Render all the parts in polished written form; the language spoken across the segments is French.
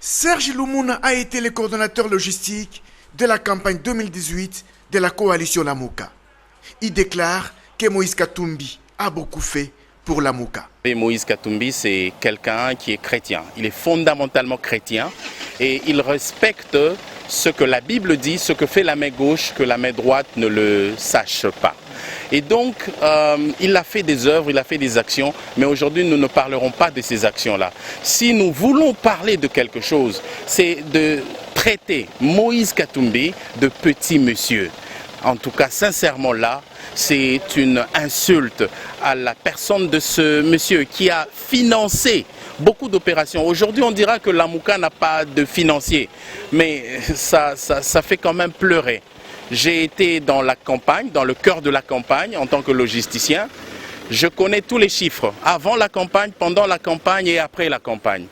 Serge Lumuna a été le coordonnateur logistique de la campagne 2018 de la coalition Lamuka. Il déclare que Moïse Katumbi a beaucoup fait pour Lamuka. Moïse Katumbi, c'est quelqu'un qui est chrétien. Il est fondamentalement chrétien et il respecte ce que la Bible dit, ce que fait la main gauche, que la main droite ne le sache pas. Et donc, il a fait des œuvres, il a fait des actions, mais aujourd'hui, nous ne parlerons pas de ces actions-là. Si nous voulons parler de quelque chose, c'est de traiter Moïse Katumbi de petit monsieur. En tout cas, sincèrement là, c'est une insulte à la personne de ce monsieur qui a financé beaucoup d'opérations. Aujourd'hui, on dira que Lamuka n'a pas de financier, mais ça fait quand même pleurer. J'ai été dans la campagne, dans le cœur de la campagne, en tant que logisticien. Je connais tous les chiffres, avant la campagne, pendant la campagne et après la campagne.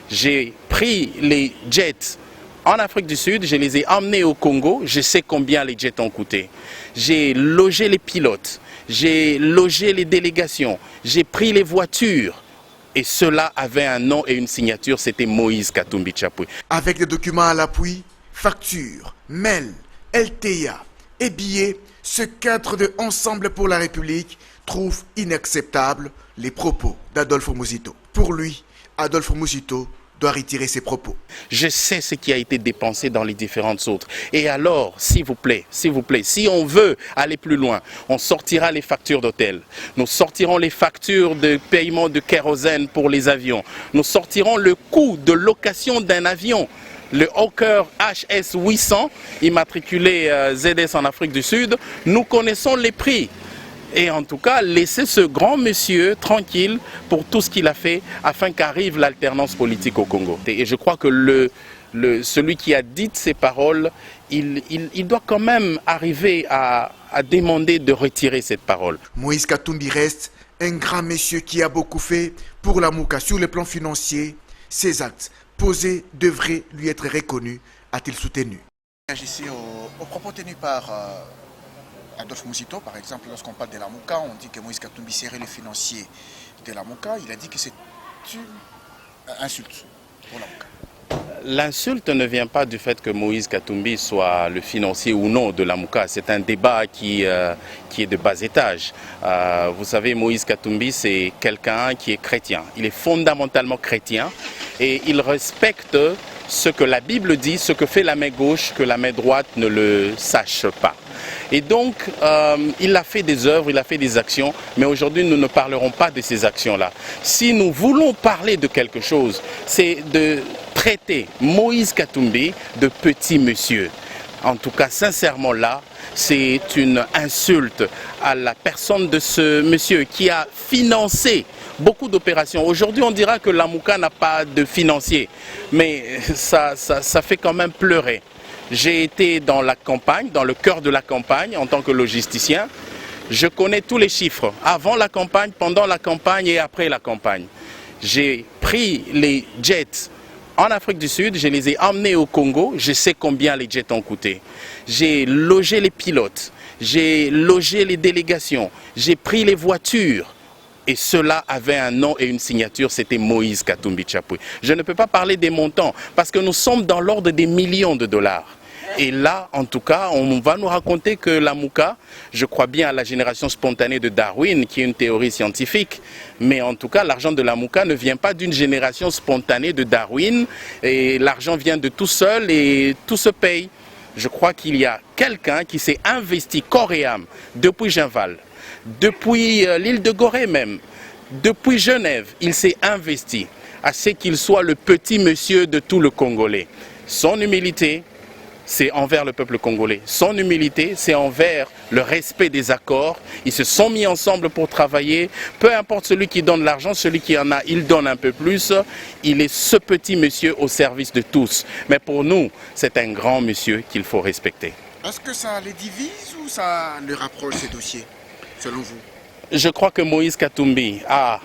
J'ai pris les jets en Afrique du Sud, je les ai emmenés au Congo, je sais combien les jets ont coûté. J'ai logé les pilotes, j'ai logé les délégations, j'ai pris les voitures. Et cela avait un nom et une signature, c'était Moïse Katumbi Tchapoué. Avec des documents à l'appui, factures, mails, LTA et billets, ce cadre de Ensemble pour la République trouve inacceptable les propos d'Adolphe Muzito. Pour lui, Adolphe Muzito doit retirer ses propos. Je sais ce qui a été dépensé dans les différentes autres. Et alors, s'il vous plaît, si on veut aller plus loin, on sortira les factures d'hôtel. Nous sortirons les factures de paiement de kérosène pour les avions. Nous sortirons le coût de location d'un avion. Le Hawker HS 800, immatriculé ZS en Afrique du Sud, nous connaissons les prix. Et en tout cas, laissez ce grand monsieur tranquille pour tout ce qu'il a fait afin qu'arrive l'alternance politique au Congo. Et je crois que celui qui a dit ces paroles, il doit quand même arriver à demander de retirer cette parole. Moïse Katumbi reste un grand monsieur qui a beaucoup fait pour Lamuka sur le plan financier. Ses actes posés devraient lui être reconnus, a-t-il soutenu. Ici, aux propos tenus par Adolphe Muzito, par exemple, lorsqu'on parle de Lamuka, on dit que Moïse Katumbi serait le financier de Lamuka. Il a dit que c'est une insulte pour Lamuka. L'insulte ne vient pas du fait que Moïse Katumbi soit le financier ou non de Lamuka. C'est un débat qui est de bas étage. Vous savez, Moïse Katumbi, c'est quelqu'un qui est chrétien. Il est fondamentalement chrétien et il respecte ce que la Bible dit, ce que fait la main gauche, que la main droite ne le sache pas. Et donc, il a fait des œuvres, il a fait des actions, mais aujourd'hui, nous ne parlerons pas de ces actions-là. Si nous voulons parler de quelque chose, c'est de traiter Moïse Katumbi de petit monsieur. En tout cas, sincèrement là, c'est une insulte à la personne de ce monsieur qui a financé beaucoup d'opérations. Aujourd'hui, on dira que Lamuka n'a pas de financier, mais ça fait quand même pleurer. J'ai été dans la campagne, dans le cœur de la campagne, en tant que logisticien. Je connais tous les chiffres, avant la campagne, pendant la campagne et après la campagne. J'ai pris les jets en Afrique du Sud, je les ai emmenés au Congo, je sais combien les jets ont coûté. J'ai logé les pilotes, j'ai logé les délégations, j'ai pris les voitures. Et cela avait un nom et une signature, c'était Moïse Katumbi Tchapoué. Je ne peux pas parler des montants, parce que nous sommes dans l'ordre des millions de dollars. Et là, en tout cas, on va nous raconter que Lamuka, je crois bien à la génération spontanée de Darwin, qui est une théorie scientifique, mais en tout cas, l'argent de Lamuka ne vient pas d'une génération spontanée de Darwin, et l'argent vient de tout seul et tout se paye. Je crois qu'il y a quelqu'un qui s'est investi corps et âme depuis Ginval, depuis l'île de Gorée même, depuis Genève, il s'est investi à ce qu'il soit le petit monsieur de tout le Congolais. Son humilité, c'est envers le peuple congolais. Son humilité, c'est envers le respect des accords. Ils se sont mis ensemble pour travailler. Peu importe celui qui donne l'argent, celui qui en a, il donne un peu plus. Il est ce petit monsieur au service de tous. Mais pour nous, c'est un grand monsieur qu'il faut respecter. Est-ce que ça les divise ou ça les rapproche, ces dossiers, selon vous? Je crois que Moïse Katumbi a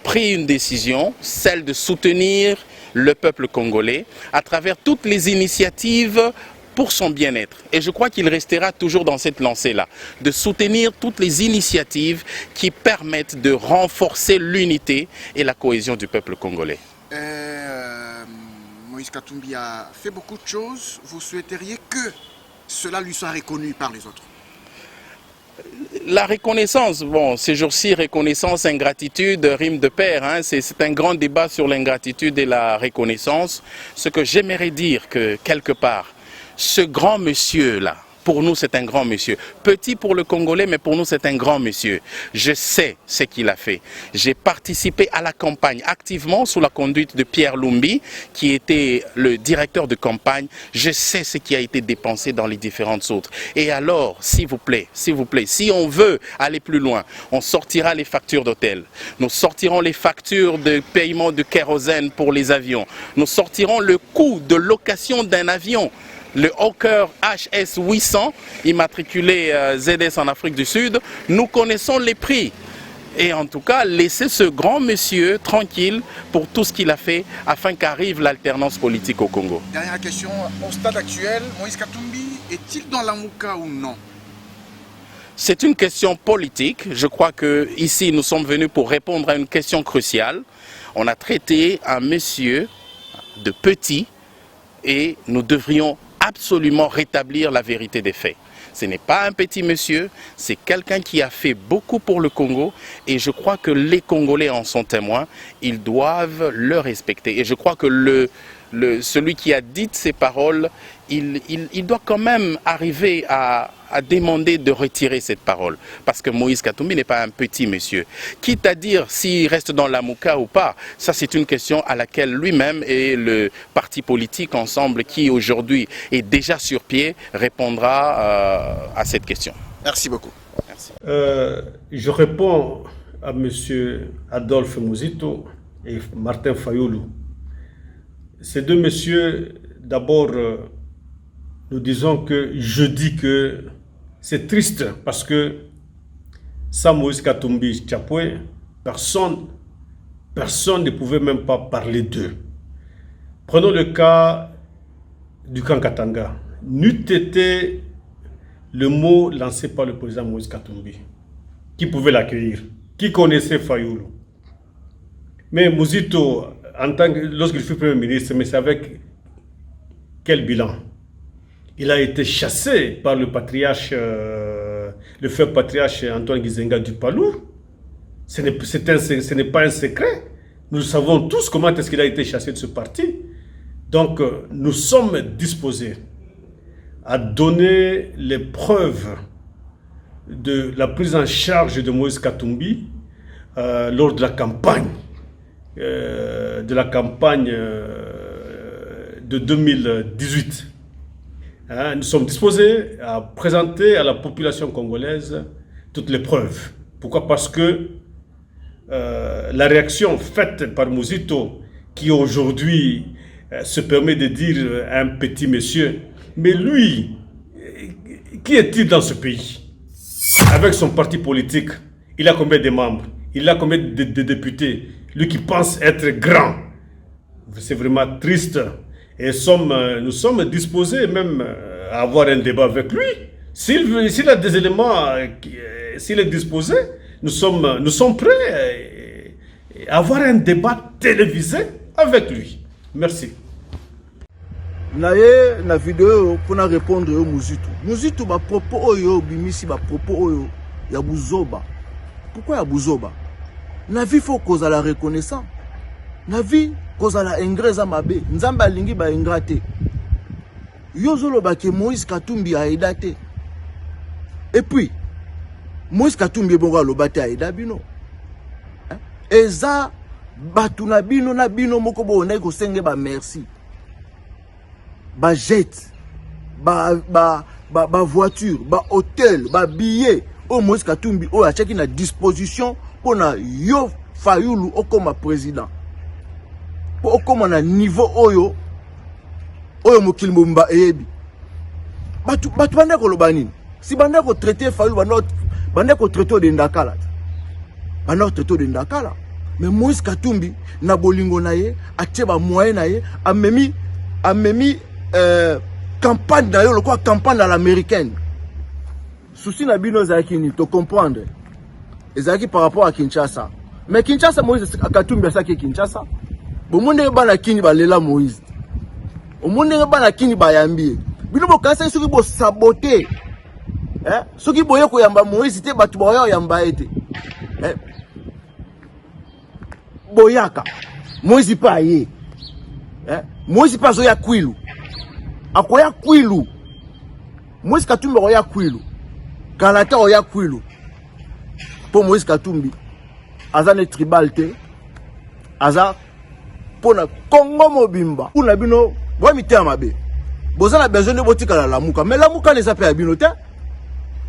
pris une décision, celle de soutenir le peuple congolais à travers toutes les initiatives pour son bien-être. Et je crois qu'il restera toujours dans cette lancée-là, de soutenir toutes les initiatives qui permettent de renforcer l'unité et la cohésion du peuple congolais. Moïse Katumbi a fait beaucoup de choses. Vous souhaiteriez que cela lui soit reconnu par les autres? La reconnaissance, bon, ces jours-ci, reconnaissance, ingratitude, rime de pair, hein, c'est un grand débat sur l'ingratitude et la reconnaissance. Ce que j'aimerais dire que, quelque part, ce grand monsieur-là, pour nous, c'est un grand monsieur. Petit pour le Congolais, mais pour nous, c'est un grand monsieur. Je sais ce qu'il a fait. J'ai participé à la campagne activement sous la conduite de Pierre Lumbi, qui était le directeur de campagne. Je sais ce qui a été dépensé dans les différentes autres. Et alors, s'il vous plaît, si on veut aller plus loin, on sortira les factures d'hôtel. Nous sortirons les factures de paiement de kérosène pour les avions. Nous sortirons le coût de location d'un avion. Le Hawker HS 800, immatriculé ZS en Afrique du Sud, nous connaissons les prix. Et en tout cas, laissez ce grand monsieur tranquille pour tout ce qu'il a fait afin qu'arrive l'alternance politique au Congo. Dernière question, au stade actuel, Moïse Katumbi est-il dans la Mouka ou non? C'est une question politique. Je crois qu'ici, nous sommes venus pour répondre à une question cruciale. On a traité un monsieur de petit et nous devrions absolument rétablir la vérité des faits. Ce n'est pas un petit monsieur, c'est quelqu'un qui a fait beaucoup pour le Congo et je crois que les Congolais en sont témoins, ils doivent le respecter. Et je crois que celui qui a dit ces paroles, il doit quand même arriver à demander de retirer cette parole. Parce que Moïse Katumbi n'est pas un petit monsieur. Quitte à dire s'il reste dans la Mouka ou pas, ça c'est une question à laquelle lui-même et le parti politique ensemble qui aujourd'hui est déjà sur pied répondra à cette question. Merci beaucoup. Merci. Je réponds à M. Adolphe Muzito et Martin Fayoulou. Ces deux messieurs, d'abord, nous disons que je dis que c'est triste parce que sans Moïse Katumbi Tchapoué, personne ne pouvait même pas parler d'eux. Prenons le cas du camp Katanga. N'eût été le mot lancé par le président Moïse Katumbi. Qui pouvait l'accueillir? Qui connaissait Fayoulou? Mais Muzito, lorsqu'il fut Premier ministre, mais c'est avec quel bilan? Il a été chassé par le patriarche, le frère patriarche Antoine Gizenga du Palou. Ce n'est pas un secret. Nous savons tous comment est-ce qu'il a été chassé de ce parti. Donc, nous sommes disposés à donner les preuves de la prise en charge de Moïse Katumbi lors de la campagne. De 2018. Nous sommes disposés à présenter à la population congolaise toutes les preuves. Pourquoi? Parce que la réaction faite par Muzito, qui aujourd'hui se permet de dire un petit monsieur, mais lui, qui est-il dans ce pays? Avec son parti politique, il a combien de membres? Il a combien de députés? Lui qui pense être grand. C'est vraiment triste. Et nous sommes disposés même à avoir un débat avec lui. S'il a des éléments, s'il est disposé, nous sommes prêts à avoir un débat télévisé avec lui. Merci. Na vidéo pour répondre au Muzito. Muzito ba propos oyo bimisi ba propos oyo ya buzoba. Pourquoi ya buzoba? Na vie faut cause à la reconnaissance. Na vie cause à la ingresa mabe. Nzamba lingi ba ingrate. Yozolo ba ke Moïse Katumbi a aidate. Et puis Moïse Katumbi bonga lo bate a aida bino. Eza batu na bino moko bo na ko senge ba merci. Ba jet, ba voiture, ba hôtel, ba billet. O Moïse Katumbi o a cheki na disposition pour na yo Fayoulou okoma président. Pour okoma na niveau oyo mokili mumba eyebi. Batu bande ko lobanini. Si bande ko traiter Fayoulou bande ko traiter de ndakala. Bande traiter de ndakala. Mais Moïse Katumbi na bolingo na ye, atie ba moyen na ye, amemi campagne d'ailleurs le quoi campagne à l'américaine. Souci na bino zaki ni to comprendre. Ezaki par rapport à Kinshasa. Mais Kinshasa Moïse Katumbi ça qui Kinshasa. Bon monde ba na kini ba lela Moïse. Au monde n'est pas na kini bayambi. Bino bo kansa soki bo saboter. Soki boye ko yamba Moïse te batu boya yamba ete. Boyaka. Moïse pa ye. Moïse pa zo ya kwilu. Akoya kwilu. Moïse Katumbi oya kwilu. Kalata oya kwilu. Pour Moïse Katumbi. Aza ne tribal te. Aza pona Congo mobimba. Pona bino boya mite mabe. Bozana besoin de botika la lamuka. Mais lamuka ne s'appelle bino te.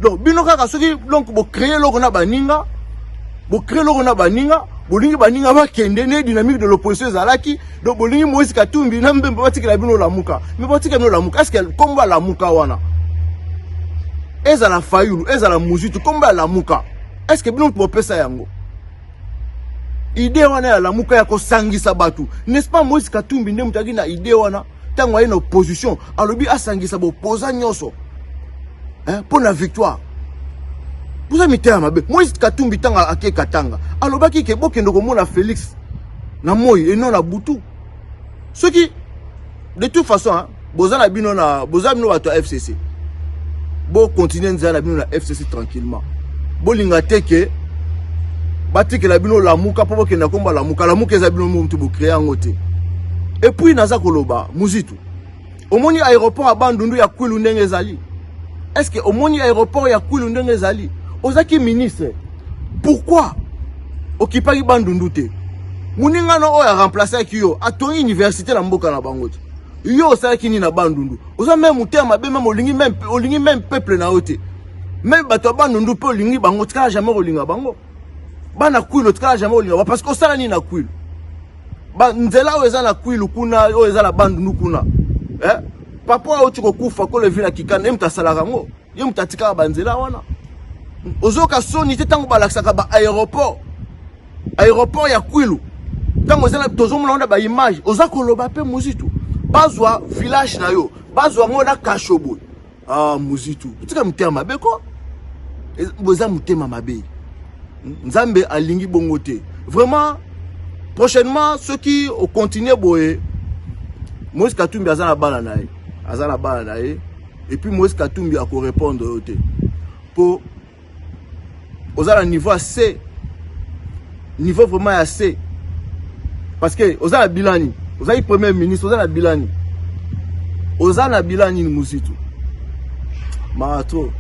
Donc bino kaka soki donc bo créer loko na baninga. Bo créer loko na baninga. Bolingi baninga ba kende ne dynamique de l'opposition zalaki. Donc bolingi Moïse Katumbi na mbembe batika la bino lamuka. Mais batika bino lamuka. Est-ce que komba lamuka wana? Ezala Fayulu, ezala Muzitu, komba lamuka. Est-ce que bino po pesa yango? Idée wana ya lamuka ya ko sangisa batu. N'est-ce pas Moïse Katumbi nde mutaki na idée wana? Tango aye na opposition, alobi asangisa bo poza nyoso. Pour la victoire. Vous avez mis à ma bé. Moïse Katumbi tanga ake katanga. Alobaki ke boke ndoko mona Félix na moyi et non la Boutou. Ce qui de toute façon, bozana bino na bozana bino bato FCC. Bo continuer nzala bino na FCC tranquillement. Bo linga teke batike la bino la muka po boke na komba la muka eza bino mtu bo créer ngote. Et puis naza koloba Muzitu. Omoni aéroport à Bandundu ya Kwilu ndenge ezali. Est-ce que au moni aéroport ya Kwilu ndenge ezali? Ozaki ministre. Pourquoi okipaki Bandundu te? Muninga no oya remplacer ki yo atongi université na mboka na bango. Yo osaki ni na Bandundu. Oza même mutema be même olingi même peuple na ote. Même bato Bandundu pe olingi bango tika jamais olinga bango. Bana Kwilu tika jamais olinga parce que osala ni na Kwilu. Ba nzela o eza na Kwilu kuna o eza na Bandundu kuna. Papa otiko kufa ko le vila kikana emta salarango yemta tika banzela wana ozoka soni te tango balakisaka ba aéroport ya Kwilu tango zela tozomona onda ba image ozako loba pe Muzitu bazwa village na yo bazwa ngona kashobo Muzitu tika mutema beko boza mutema mabe nzambe alingi bongo te vraiment prochainement ceux qui au continuer boye Moïse Katumbi azana bana nae azana bana nae et puis Moïse Katumbi a ko répondre au te pour ozala niveau C niveau vraiment assez parce que ozala bilani ozala premier ministre ozala bilani ni Muzitu ma trop